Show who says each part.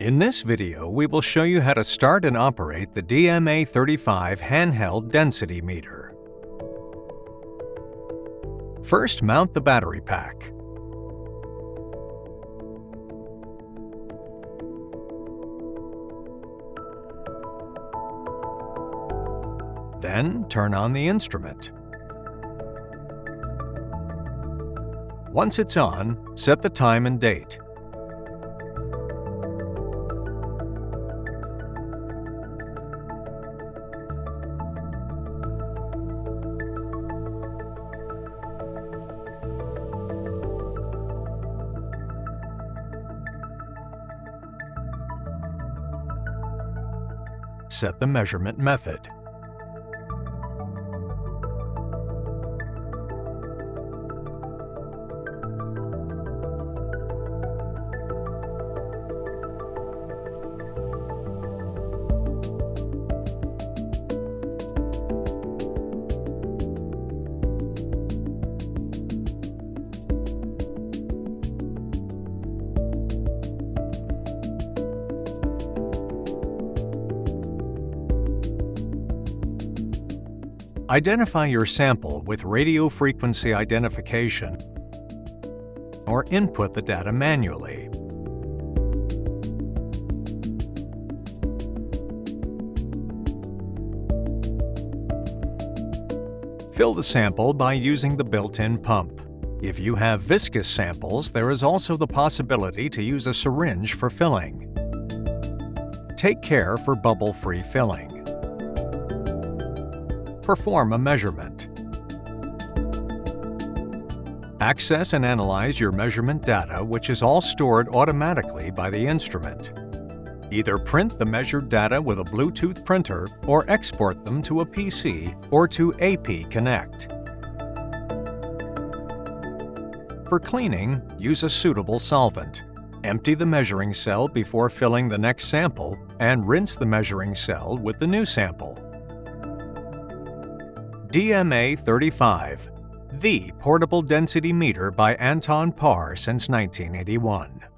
Speaker 1: In this video, we will show you how to start and operate the DMA 35 handheld density meter. First, mount the battery pack. Then, turn on the instrument. Once it's on, set the time and date. Set the measurement method. Identify your sample with radio frequency identification or input the data manually. Fill the sample by using the built-in pump. If you have viscous samples, there is also the possibility to use a syringe for filling. Take care for bubble-free filling. Perform a measurement. Access and analyze your measurement data, which is all stored automatically by the instrument. Either print the measured data with a Bluetooth printer or export them to a PC or to AP Connect. For cleaning, use a suitable solvent. Empty the measuring cell before filling the next sample and rinse the measuring cell with the new sample. DMA 35, the portable density meter by Anton Paar since 1981.